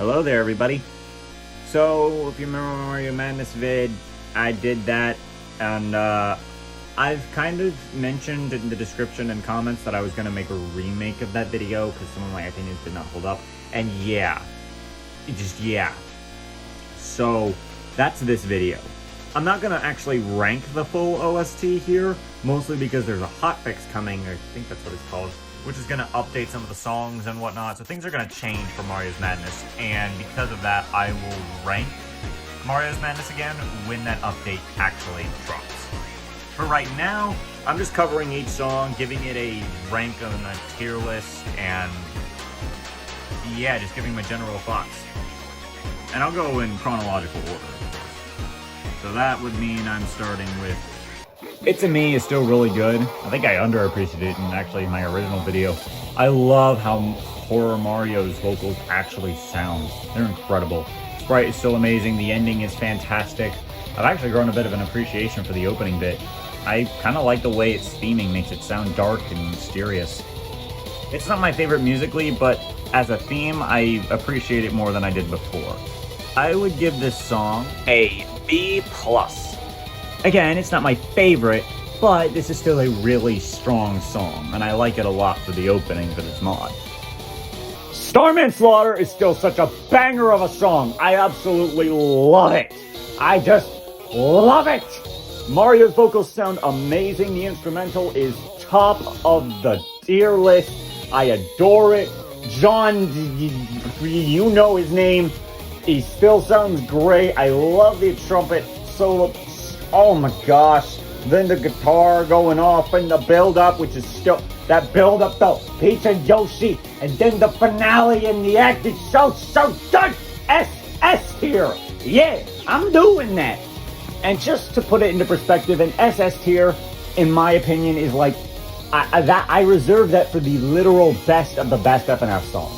Hello there, everybody. So, if you remember my Mario Madness vid, I did that, and I've kind of mentioned in the description and comments that I was going to make a remake of that video because some of my opinions did not hold up. And yeah. So, that's this video. I'm not going to actually rank the full OST here, mostly because there's a hotfix coming, I think that's what it's called, which is going to update some of the songs and whatnot, so things are going to change for Mario's Madness, and because of that, I will rank Mario's Madness again when that update actually drops. For right now, I'm just covering each song, giving it a rank on a tier list, and yeah, just giving my general thoughts. And I'll go in chronological order. So that would mean I'm starting with It's a Me is still really good. I think I underappreciated it in actually my original video. I love how Horror Mario's vocals actually sound. They're incredible. Sprite is still amazing. The ending is fantastic. I've actually grown a bit of an appreciation for the opening bit. I kind of like the way its theming makes it sound dark and mysterious. It's not my favorite musically, but as a theme, I appreciate it more than I did before. I would give this song a B+. Again, it's not my favorite, but this is still a really strong song, and I like it a lot for the opening for this mod. Starman Slaughter is still such a banger of a song. I absolutely love it. I just love it. Mario's vocals sound amazing. The instrumental is top of the tier list. I adore it. John, you know his name. He still sounds great. I love the trumpet solo. Oh my gosh. Then the guitar going off and the build-up, which is still... That build-up though. Peach and Yoshi. And then the finale and the act is so good. SS tier. Yeah, I'm doing that. And just to put it into perspective, an SS tier, in my opinion, is like... I reserve that for the literal best of the best FNF songs.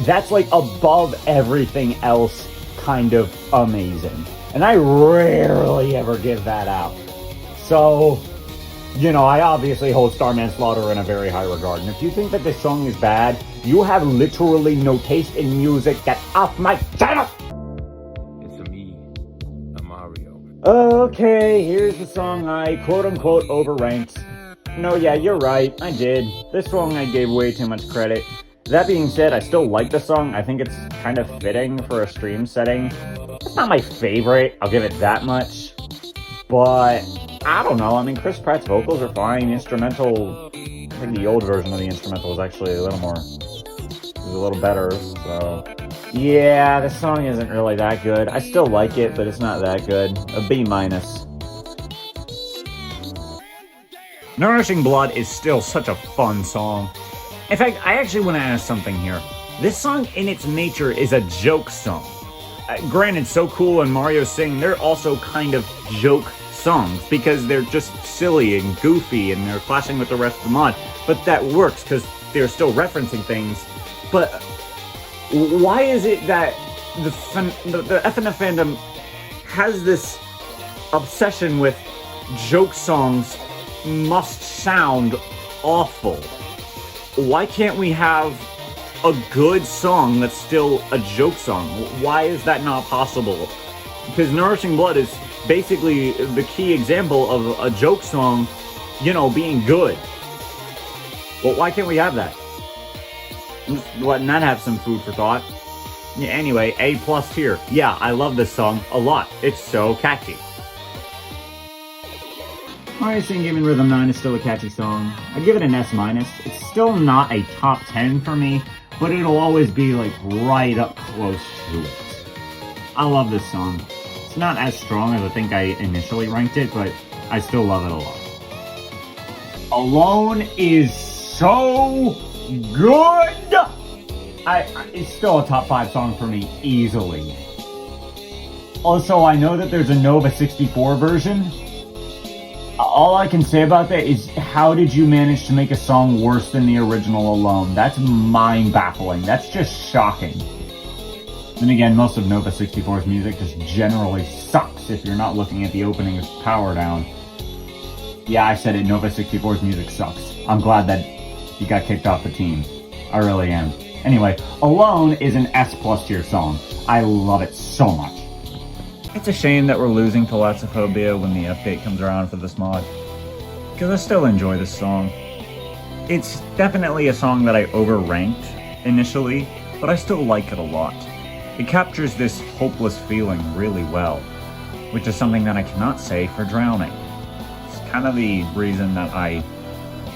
That's like above everything else kind of amazing. And I rarely ever give that out. So, you know, I obviously hold Starman Slaughter in a very high regard. And if you think that this song is bad, you have literally no taste in music. Get off my channel! It's a me, a Mario. Okay, here's the song I quote-unquote overranked. No, yeah, you're right, I did. This song I gave way too much credit. That being said, I still like the song. I think it's kind of fitting for a stream setting. It's not my favorite, I'll give it that much. But, I don't know, I mean, Chris Pratt's vocals are fine. Instrumental, I think the old version of the instrumental is actually a little better, so... Yeah, the song isn't really that good. I still like it, but it's not that good. A B-. Nourishing Blood is still such a fun song. In fact, I actually want to ask something here. This song, in its nature, is a joke song. Granted, So Cool and Mario Sing, they're also kind of joke songs because they're just silly and goofy and they're clashing with the rest of the mod. But that works because they're still referencing things. But why is it that the FNF fandom has this obsession with joke songs must sound awful? Why can't we have a good song that's still a joke song? Why is that not possible? Because Nourishing Blood is basically the key example of a joke song, you know, being good. Well, why can't we have that? I'm just letting that have some food for thought. Yeah, anyway, A+ tier. Yeah, I love this song a lot. It's so catchy. Mario Sing Game and Rhythm 9 is still a catchy song. I'd give it an S-. It's still not a top 10 for me, but it'll always be like right up close to it. I love this song. It's not as strong as I think I initially ranked it, but I still love it a lot. Alone is so good! It's still a top 5 song for me, easily. Also, I know that there's a Nova 64 version. All I can say about that is, how did you manage to make a song worse than the original Alone? That's mind-baffling. That's just shocking. Then again, most of Nova 64's music just generally sucks if you're not looking at the opening of Powerdown. Yeah, I said it, Nova 64's music sucks. I'm glad that he got kicked off the team. I really am. Anyway, Alone is an S+ tier song. I love it so much. It's a shame that we're losing Thalassophobia when the update comes around for this mod, because I still enjoy this song. It's definitely a song that I over-ranked initially, but I still like it a lot. It captures this hopeless feeling really well, which is something that I cannot say for Drowning. It's kind of the reason that I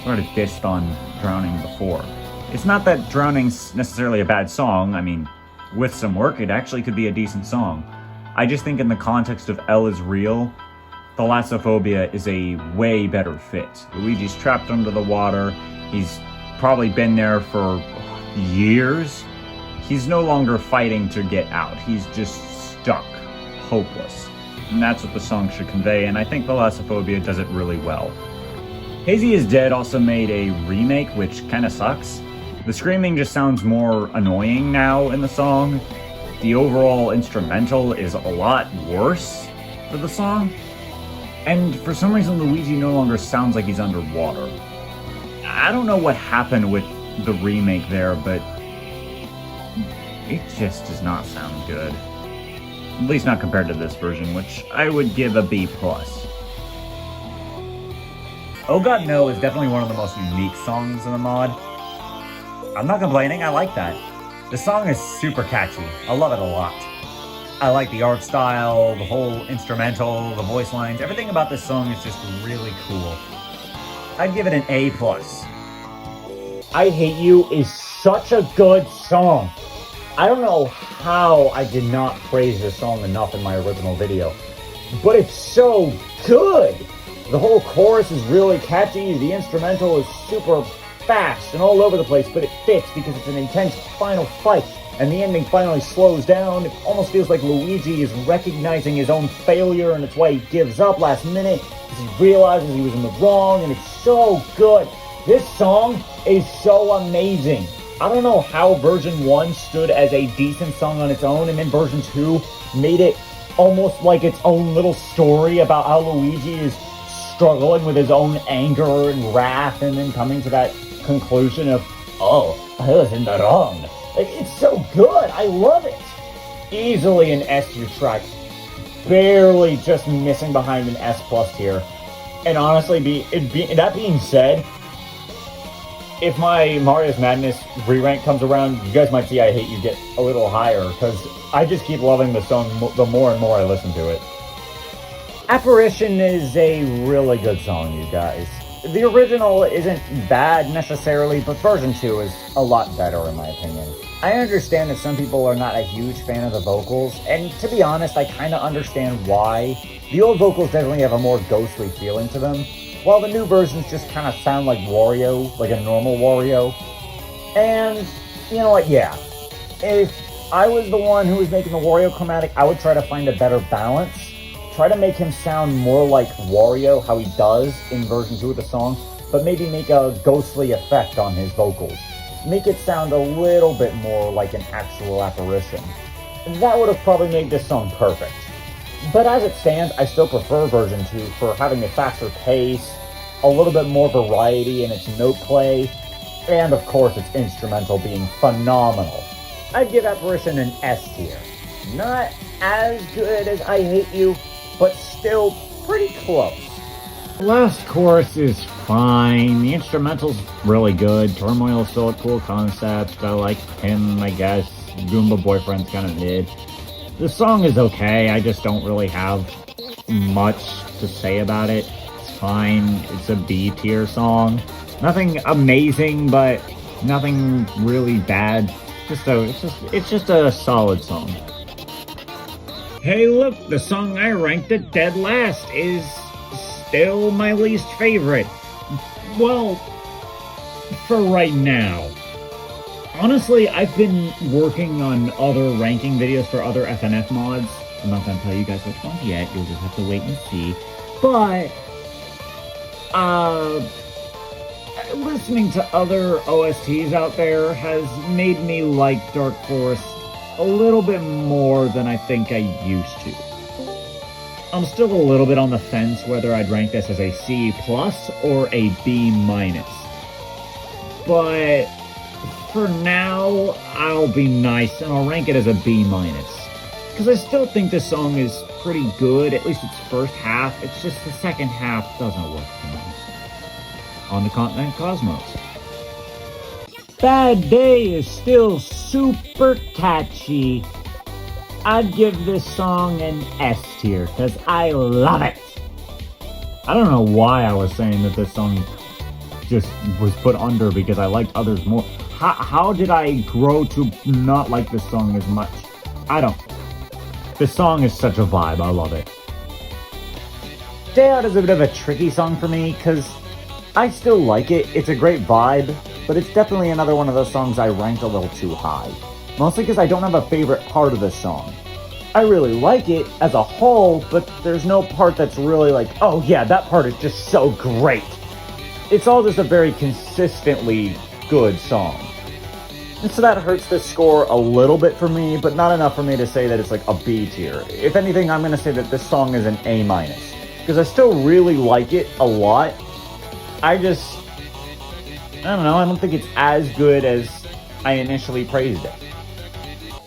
sort of dissed on Drowning before. It's not that Drowning's necessarily a bad song. I mean, with some work, it actually could be a decent song. I just think in the context of L is Real, Thalassophobia is a way better fit. Luigi's trapped under the water. He's probably been there for years. He's no longer fighting to get out. He's just stuck, hopeless. And that's what the song should convey, and I think Thalassophobia does it really well. Hazy is Dead also made a remake, which kinda sucks. The screaming just sounds more annoying now in the song. The overall instrumental is a lot worse for the song. And for some reason, Luigi no longer sounds like he's underwater. I don't know what happened with the remake there, but it just does not sound good. At least not compared to this version, which I would give a B+. Oh God No is definitely one of the most unique songs in the mod. I'm not complaining, I like that. The song is super catchy. I love it a lot. I like the art style, the whole instrumental, the voice lines. Everything about this song is just really cool. I'd give it an A+. I Hate You is such a good song. I don't know how I did not praise this song enough in my original video, but it's so good. The whole chorus is really catchy, the instrumental is super fast and all over the place, but it fits because it's an intense final fight, and the ending finally slows down. It almost feels like Luigi is recognizing his own failure, and it's why he gives up last minute, because he realizes he was in the wrong, and it's so good. This song is so amazing. I don't know how version 1 stood as a decent song on its own, and then version 2 made it almost like its own little story about how Luigi is struggling with his own anger and wrath, and then coming to that conclusion of, oh, I was in the wrong. It's so good. I love it. Easily an S tier track. Barely just missing behind an S+ tier. And honestly, that being said, if my Mario's Madness re-rank comes around, you guys might see I Hate You get a little higher, because I just keep loving the song the more and more I listen to it. Apparition is a really good song, you guys. The original isn't bad necessarily, but version 2 is a lot better in my opinion. I understand that some people are not a huge fan of the vocals, and to be honest, I kind of understand why. The old vocals definitely have a more ghostly feeling to them, while the new versions just kind of sound like Wario, like a normal Wario. And, you know what, yeah. If I was the one who was making the Wario chromatic, I would try to find a better balance. Try to make him sound more like Wario, how he does in version 2 of the song, but maybe make a ghostly effect on his vocals. Make it sound a little bit more like an actual apparition. That would have probably made this song perfect. But as it stands, I still prefer version 2 for having a faster pace, a little bit more variety in its note play, and of course its instrumental being phenomenal. I'd give Apparition an S tier. Not as good as I Hate You, but still pretty close. The last chorus is fine, the instrumental's really good, Turmoil is still a cool concept, I like him, I guess, Goomba Boyfriend's kind of mid. The song is okay, I just don't really have much to say about it. It's fine, it's a B tier song. Nothing amazing, but nothing really bad. It's just a solid song. Hey look, the song I ranked at dead last is still my least favorite. Well, for right now. Honestly, I've been working on other ranking videos for other FNF mods. I'm not gonna tell you guys which ones yet, you'll just have to wait and see. But, listening to other OSTs out there has made me like Dark Forest a little bit more than I think I used to. I'm still a little bit on the fence whether I'd rank this as a C+ or a B-. But for now, I'll be nice and I'll rank it as a B-. Because I still think this song is pretty good, at least its first half. It's just the second half doesn't work for me. On to Continent Cosmos. Bad Day is still super catchy. I'd give this song an S tier, because I love it. I don't know why I was saying that this song just was put under because I liked others more. How did I grow to not like this song as much? I don't. This song is such a vibe, I love it. Day Out is a bit of a tricky song for me, because I still like it. It's a great vibe, but it's definitely another one of those songs I ranked a little too high. Mostly because I don't have a favorite part of this song. I really like it as a whole, but there's no part that's really like, oh yeah, that part is just so great. It's all just a very consistently good song. And so that hurts the score a little bit for me, but not enough for me to say that it's like a B tier. If anything, I'm going to say that this song is an A-, because I still really like it a lot. I don't know, I don't think it's as good as I initially praised it.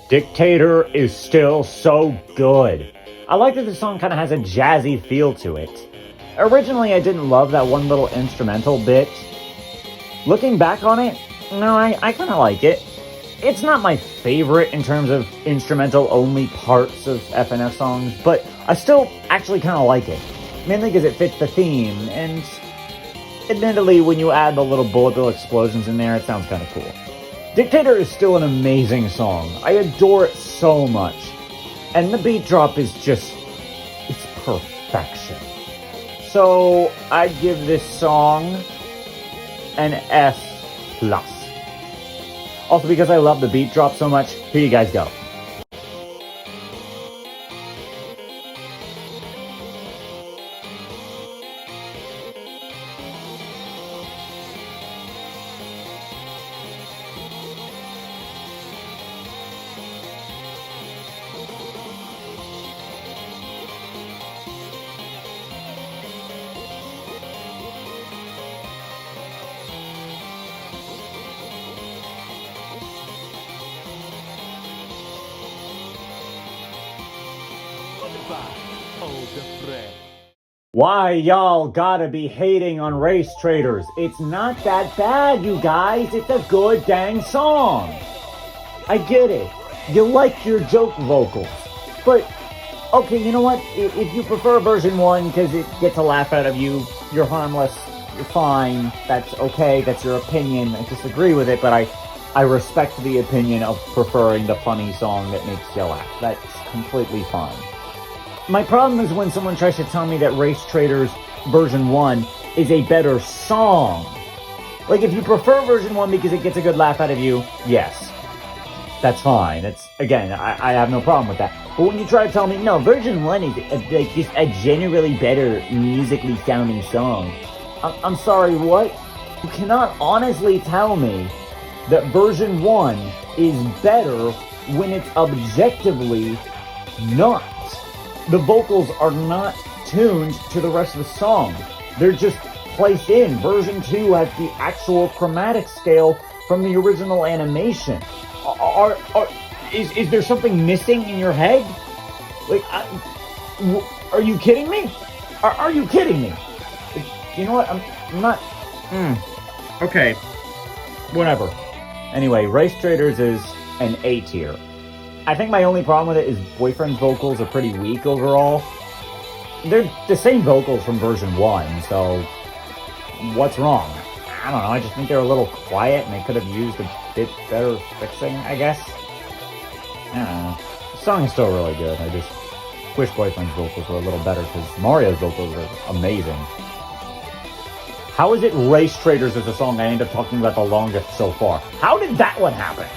Dictator is still so good. I like that the song kind of has a jazzy feel to it. Originally, I didn't love that one little instrumental bit. Looking back on it, no, I kind of like it. It's not my favorite in terms of instrumental-only parts of FNF songs, but I still actually kind of like it. Mainly because it fits the theme, and admittedly, when you add the little bullet bill explosions in there, it sounds kind of cool. Dictator is still an amazing song. I adore it so much. And the beat drop is just, it's perfection. So, I'd give this song an F+. Also, because I love the beat drop so much, here you guys go. Why y'all gotta be hating on Race Traitors? It's not that bad, you guys. It's a good dang song. I get it. You like your joke vocals. But, okay, you know what? If you prefer version 1 because it gets a laugh out of you, you're harmless, you're fine, that's okay, that's your opinion. I disagree with it, but I respect the opinion of preferring the funny song that makes you laugh. That's completely fine. My problem is when someone tries to tell me that Race Traitors version 1 is a better song. Like, if you prefer version 1 because it gets a good laugh out of you, yes. That's fine. Again, I have no problem with that. But when you try to tell me, no, version 1 is like just a generally better musically sounding song. I'm sorry, what? You cannot honestly tell me that version 1 is better when it's objectively not. The vocals are not tuned to the rest of the song. They're just placed in. Version 2 has the actual chromatic scale from the original animation. Is there something missing in your head? Like, are you kidding me? Are you kidding me? You know what? I'm not... Okay. Whatever. Anyway, Race Traitors is an A tier. I think my only problem with it is Boyfriend's vocals are pretty weak overall. They're the same vocals from version 1, so what's wrong? I don't know, I just think they're a little quiet and they could have used a bit better fixing, I guess. I don't know. The song is still really good. I just wish Boyfriend's vocals were a little better because Mario's vocals are amazing. How is it Race Traitors is the song I end up talking about the longest so far? How did that one happen?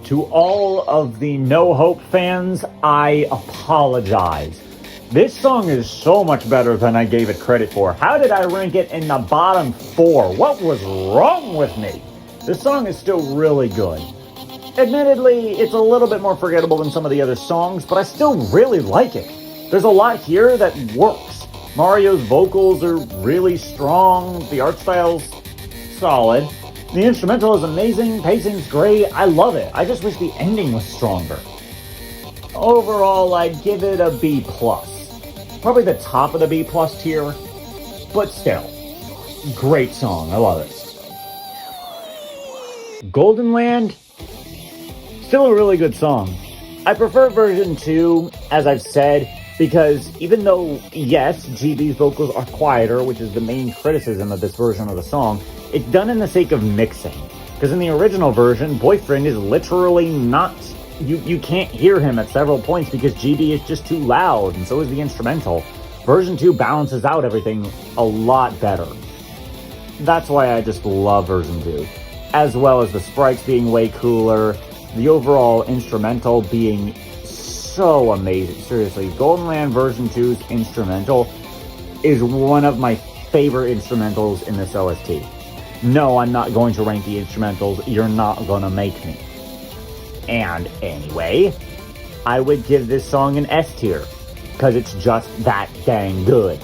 To all of the No Hope fans, I apologize. This song is so much better than I gave it credit for. How did I rank it in the bottom 4? What was wrong with me? This song is still really good. Admittedly, it's a little bit more forgettable than some of the other songs, but I still really like it. There's a lot here that works. Mario's vocals are really strong, the art style's solid. The instrumental is amazing, pacing's great, I love it. I just wish the ending was stronger. Overall, I'd give it a B+. Probably the top of the B+ tier, but still, great song, I love it. Goldenland, still a really good song. I prefer version 2, as I've said, because even though, yes, GB's vocals are quieter, which is the main criticism of this version of the song, it's done in the sake of mixing. Because in the original version, Boyfriend is literally not... You can't hear him at several points because GB is just too loud, and so is the instrumental. Version 2 balances out everything a lot better. That's why I just love version 2. As well as the sprites being way cooler, the overall instrumental being so amazing. Seriously, Goldenland version 2's instrumental is one of my favorite instrumentals in this OST. No, I'm not going to rank the instrumentals. You're not gonna make me. And anyway, I would give this song an S tier, because it's just that dang good.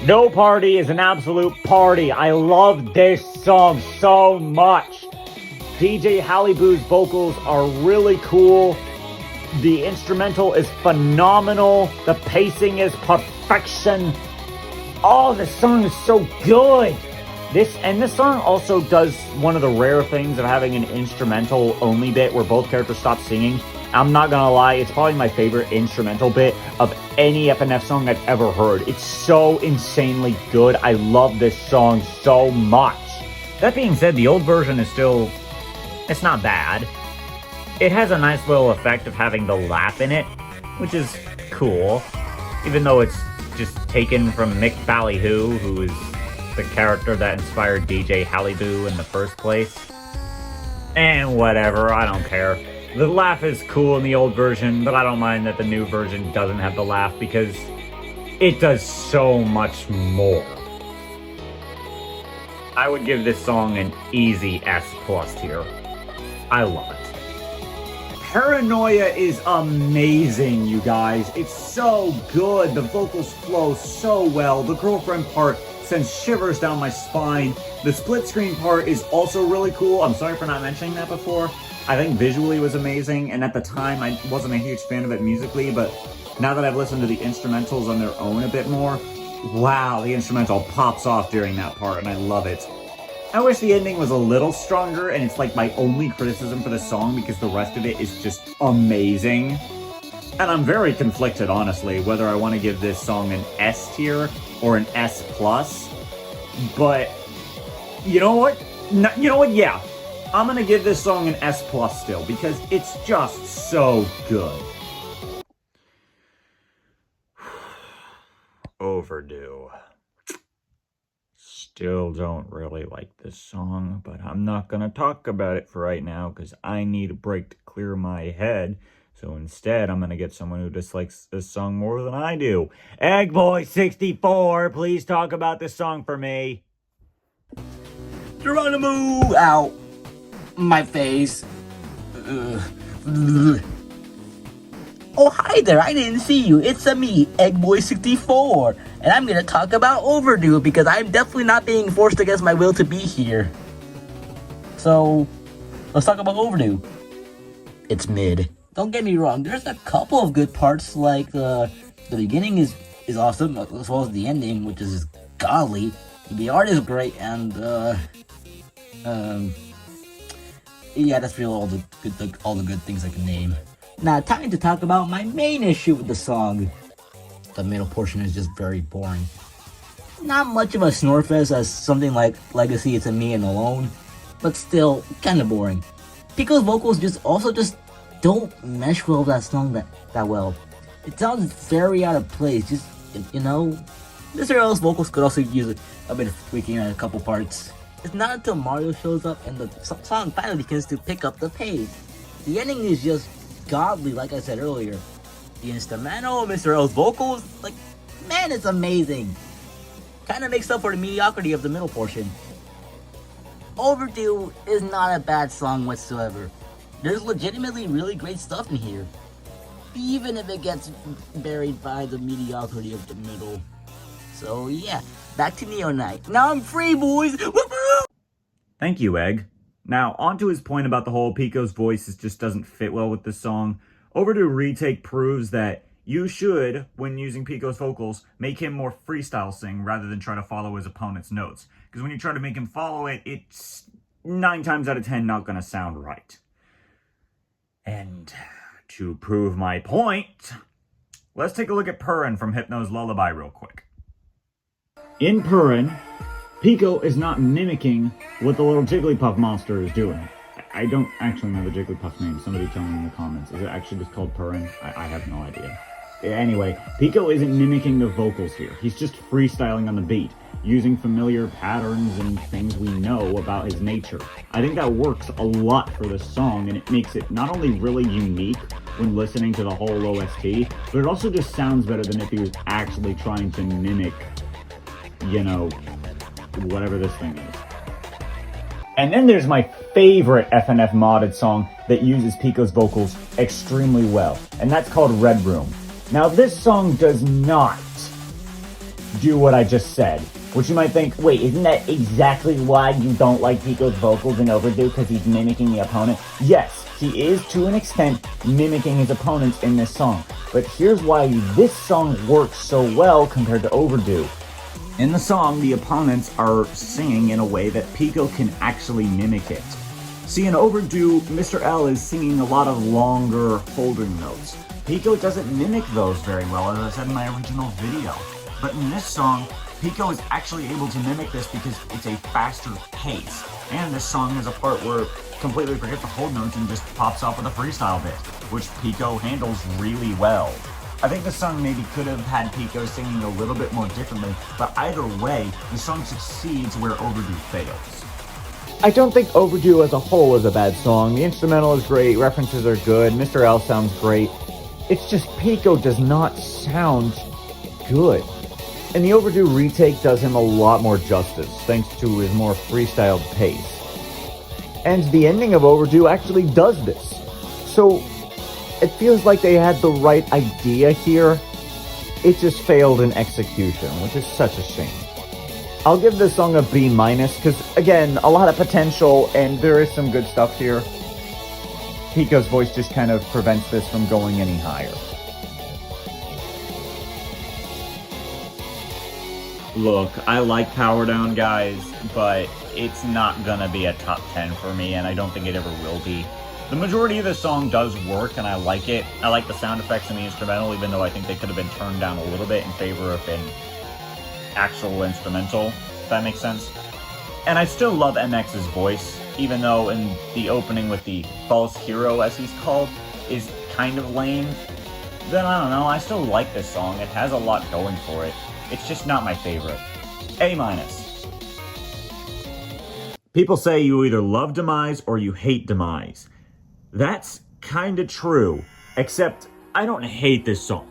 No Party is an absolute party. I love this song so much. DJ Halibou's vocals are really cool. The instrumental is phenomenal. The pacing is perfection. Oh, this song is so good. This song also does one of the rare things of having an instrumental only bit where both characters stop singing. I'm not gonna lie, it's probably my favorite instrumental bit of any FNF song I've ever heard. It's so insanely good. I love this song so much. That being said, the old version is still... it's not bad. It has a nice little effect of having the laugh in it, which is cool. Even though it's just taken from Mick Ballyhoo, who is the character that inspired DJ Halibou in the first place. And whatever, I don't care. The laugh is cool in the old version, but I don't mind that the new version doesn't have the laugh because it does so much more. I would give this song an easy S+ tier. I love it. Paranoia is amazing, you guys. It's so good. The vocals flow so well. The girlfriend part sends shivers down my spine. The split screen part is also really cool. I'm sorry for not mentioning that before. I think visually was amazing, and at the time I wasn't a huge fan of it musically, but now that I've listened to the instrumentals on their own a bit more, wow, the instrumental pops off during that part, and I love it. I wish the ending was a little stronger, and it's like my only criticism for the song because the rest of it is just amazing. And I'm very conflicted, honestly, whether I want to give this song an S tier or an S+. But, you know what? Yeah. I'm gonna give this song an S+ still, because it's just so good. Overdue. Still don't really like this song, but I'm not gonna talk about it for right now, because I need a break to clear my head. So instead, I'm gonna get someone who dislikes this song more than I do. Eggboy64, please talk about this song for me. Geronimo! Ow. My face. Oh, hi there, I didn't see you. It's me, Eggboy64. And I'm gonna talk about Overdue because I'm definitely not being forced against my will to be here. So, let's talk about Overdue. It's mid. Don't get me wrong, there's a couple of good parts, like the beginning is awesome, as well as the ending, which is godly. The art is great, and yeah, that's really all the good things I can name. Now, time to talk about my main issue with the song. The middle portion is just very boring. Not much of a snorefest as something like Legacy, It's a Me and Alone, but still kind of boring. Pico's vocals just don't mesh well with that song that well. It sounds very out of place. Just, you know, Mr. L's vocals could also use a bit of tweaking at a couple parts. It's not until Mario shows up and the song finally begins to pick up the pace. The ending is just godly, like I said earlier. The instrumental, Mr. L's vocals, like, man, it's amazing. Kinda makes up for the mediocrity of the middle portion. Overdue is not a bad song whatsoever. There's legitimately really great stuff in here, even if it gets buried by the mediocrity of the middle. So yeah, back to Neo Knight. Now I'm free, boys! Woo-hoo! Thank you, Egg. Now, on to his point about the whole Pico's voice just doesn't fit well with this song. Overdue Retake proves that you should, when using Pico's vocals, make him more freestyle sing rather than try to follow his opponent's notes. Because when you try to make him follow it, it's 9 times out of 10 not going to sound right. And to prove my point, let's take a look at Purrin from Hypno's Lullaby real quick. In Purrin, Pico is not mimicking what the little Jigglypuff monster is doing. I don't actually know the Jigglypuff name. Somebody tell me in the comments. Is it actually just called Purrin? I have no idea. Anyway, Pico isn't mimicking the vocals here. He's just freestyling on the beat, using familiar patterns and things we know about his nature. I think that works a lot for this song, and it makes it not only really unique when listening to the whole OST, but it also just sounds better than if he was actually trying to mimic, you know, whatever this thing is. And then there's my favorite FNF modded song that uses Pico's vocals extremely well, and that's called Red Room. Now this song does not do what I just said, which you might think, wait, isn't that exactly why you don't like Pico's vocals in Overdue, because he's mimicking the opponent? Yes, he is to an extent mimicking his opponents in this song, but here's why this song works so well compared to Overdue. In the song, the opponents are singing in a way that Pico can actually mimic it. See, in Overdue, Mr. L is singing a lot of longer holding notes. Pico doesn't mimic those very well, as I said in my original video. But in this song, Pico is actually able to mimic this because it's a faster pace. And this song has a part where it completely forgets the hold notes and just pops off with a freestyle bit, which Pico handles really well. I think the song maybe could have had Pico singing a little bit more differently, but either way, the song succeeds where Overdue fails. I don't think Overdue as a whole is a bad song. The instrumental is great, references are good, Mr. L sounds great. It's just Pico does not sound good. And the Overdue retake does him a lot more justice, thanks to his more freestyled pace. And the ending of Overdue actually does this. So it feels like they had the right idea here. It just failed in execution, which is such a shame. I'll give this song a B-, because again, a lot of potential and there is some good stuff here. Pico's voice just kind of prevents this from going any higher. Look, I like Powerdown, guys, but it's not gonna be a top 10 for me, and I don't think it ever will be. The majority of the song does work, and I like it. I like the sound effects and the instrumental, even though I think they could have been turned down a little bit in favor of an actual instrumental, if that makes sense. And I still love MX's voice, even though in the opening with the false hero, as he's called, is kind of lame. Then I don't know, I still like this song. It has a lot going for it. It's just not my favorite. A-. People say you either love Demise or you hate Demise. That's kinda true, except I don't hate this song.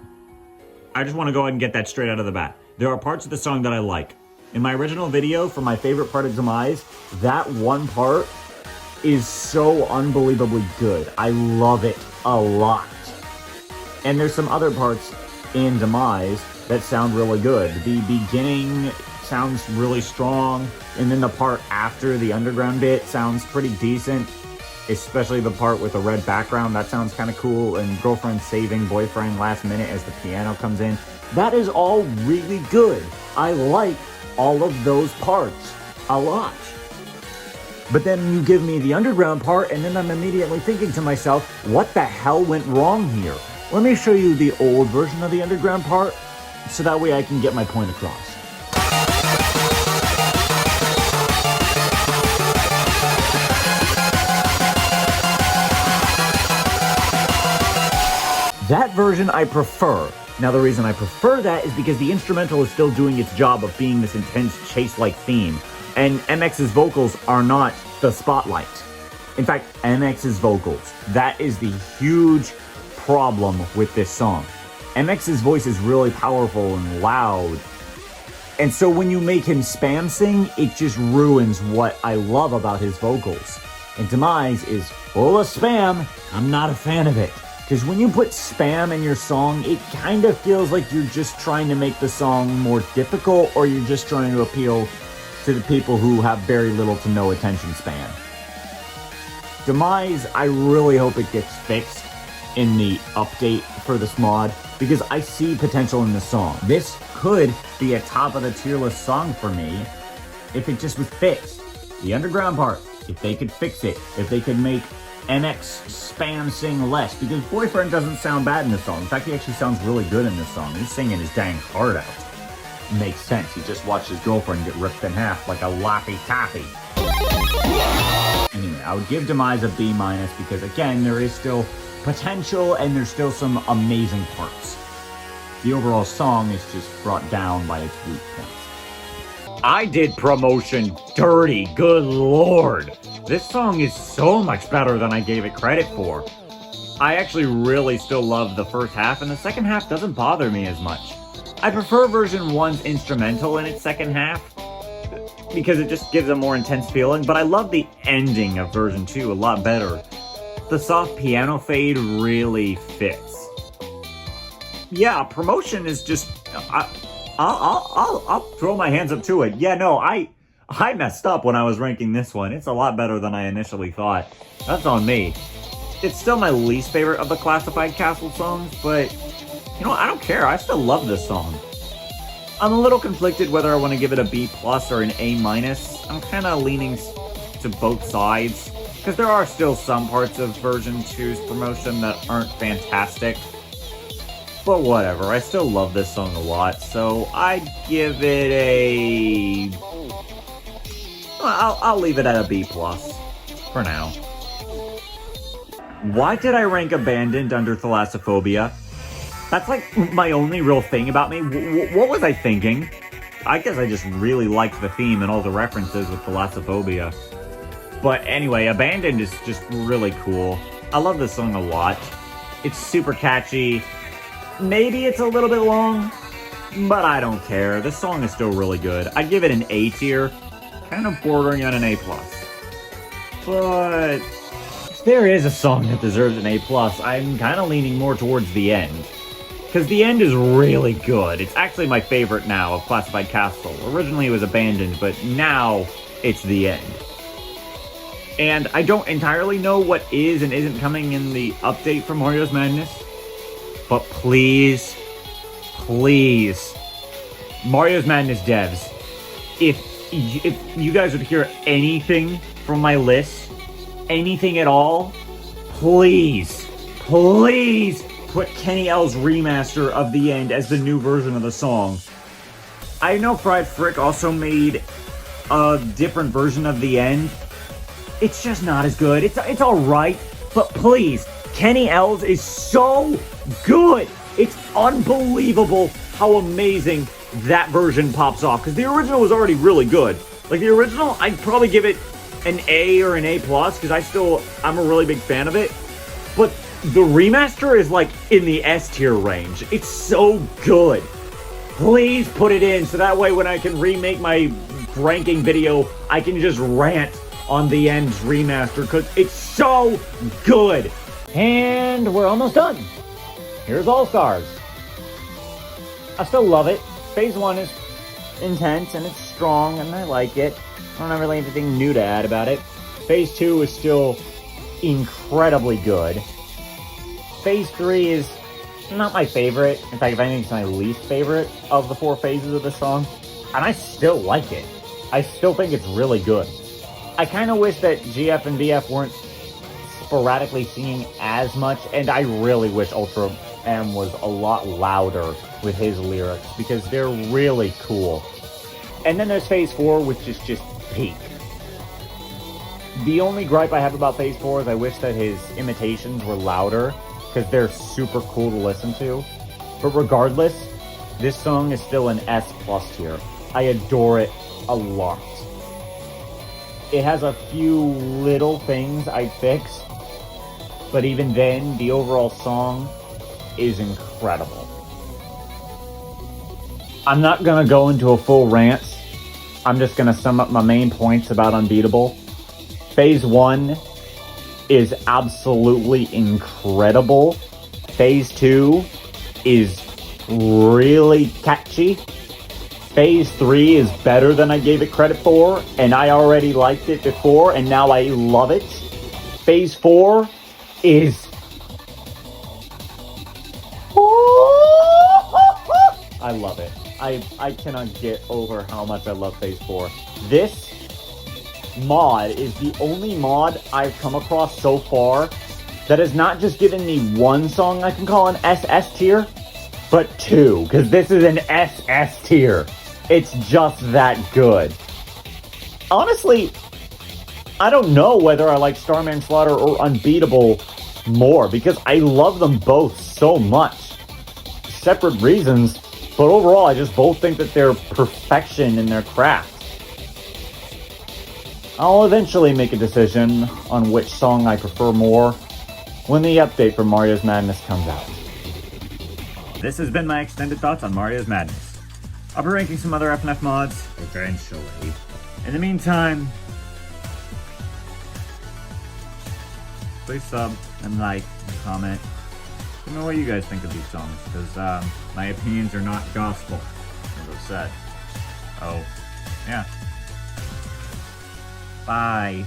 I just want to go ahead and get that straight out of the bat. There are parts of the song that I like. In my original video for my favorite part of Demise, that one part is so unbelievably good. I love it a lot. And there's some other parts in Demise that sound really good. The beginning sounds really strong, and then the part after the underground bit sounds pretty decent, especially the part with the red background. That sounds kind of cool, and girlfriend saving boyfriend last minute as the piano comes in. That is all really good. I like all of those parts a lot. But then you give me the underground part, and then I'm immediately thinking to myself, what the hell went wrong here? Let me show you the old version of the underground part, so that way I can get my point across. That version I prefer. Now the reason I prefer that is because the instrumental is still doing its job of being this intense chase-like theme, and MX's vocals are not the spotlight. In fact, MX's vocals, that is the huge problem with this song. MX's voice is really powerful and loud, and so when you make him spam sing, it just ruins what I love about his vocals. And Demise is full of spam. I'm not a fan of it. Because when you put spam in your song, it kind of feels like you're just trying to make the song more difficult, or you're just trying to appeal to the people who have very little to no attention span. Demise, I really hope it gets fixed in the update for this mod, because I see potential in this song. This could be a top of the tier list song for me if it just was fixed. The underground part, if they could fix it, if they could make NX Spam sing less, because Boyfriend doesn't sound bad in this song. In fact, he actually sounds really good in this song. He's singing his dang heart out. Makes sense. He just watched his girlfriend get ripped in half like a Laffy Taffy. Anyway, I would give Demise a B- because, again, there is still potential and there's still some amazing parts. The overall song is just brought down by its weak points. I did promotion dirty, good lord. This song is so much better than I gave it credit for. I actually really still love the first half, and the second half doesn't bother me as much. I prefer version 1's instrumental in its second half, because it just gives a more intense feeling, but I love the ending of version 2 a lot better. The soft piano fade really fits. Yeah, promotion is just... I'll throw my hands up to it. Yeah, no, I messed up when I was ranking this one. It's a lot better than I initially thought. That's on me. It's still my least favorite of the Classified Castle songs, but... you know, I don't care. I still love this song. I'm a little conflicted whether I want to give it a B+ or an A-. I'm kind of leaning to both sides, because there are still some parts of version 2's promotion that aren't fantastic. But whatever, I still love this song a lot, so I'd give it a... well, I'll leave it at a B+ for now. Why did I rank Abandoned under Thalassophobia? That's like my only real thing about me. What was I thinking? I guess I just really liked the theme and all the references with Thalassophobia. But anyway, Abandoned is just really cool. I love this song a lot. It's super catchy. Maybe it's a little bit long, but I don't care. This song is still really good. I'd give it an A tier, kind of bordering on an A+. But if there is a song that deserves an A+, I'm kind of leaning more towards The End. Because The End is really good. It's actually my favorite now of Classified Castle. Originally it was Abandoned, but now it's The End. And I don't entirely know what is and isn't coming in the update for Mario's Madness. But please, please, Mario's Madness devs, if you guys would hear anything from my list, anything at all, please, please put Kenny L's remaster of The End as the new version of the song. I know Fried Frick also made a different version of The End. It's just not as good. It's alright, but please, Kenny L's is so good. It's unbelievable how amazing that version pops off, because the original was already really good. Like, the original, I'd probably give it an A or an A+, because I'm a really big fan of it. But the remaster is like in the S tier range. It's so good. Please put it in, so that way when I can remake my ranking video, I can just rant on The End's remaster, because it's so good. And we're almost done. Here's All-Stars. I still love it. Phase 1 is intense and it's strong and I like it. I don't have really anything new to add about it. Phase 2 is still incredibly good. Phase 3 is not my favorite. In fact, if anything, it's my least favorite of the 4 phases of the song. And I still like it. I still think it's really good. I kind of wish that GF and BF weren't sporadically singing as much, and I really wish Ultra M was a lot louder with his lyrics, because they're really cool. And then there's Phase 4, which is just peak. The only gripe I have about Phase 4 is I wish that his imitations were louder, because they're super cool to listen to. But regardless, this song is still an S+ tier. I adore it a lot. It has a few little things I'd fix, but even then, the overall song is incredible. I'm not gonna go into a full rant. I'm just gonna sum up my main points about Unbeatable. Phase 1 is absolutely incredible. Phase 2 is really catchy. Phase 3 is better than I gave it credit for, and I already liked it before, and now I love it. Phase 4 is... I love it. I cannot get over how much I love Phase 4. This mod is the only mod I've come across so far that has not just given me one song I can call an SS tier, but two, because this is an SS tier. It's just that good. Honestly, I don't know whether I like Starman Slaughter or Unbeatable more, because I love them both so much. Separate reasons, but overall I just both think that they're perfection in their craft. I'll eventually make a decision on which song I prefer more when the update for Mario's Madness comes out. This has been my extended thoughts on Mario's Madness. I'll be ranking some other FNF mods eventually. In the meantime, please sub and like and comment. Let me know what you guys think of these songs, because my opinions are not gospel, as I've said. Oh, yeah. Bye.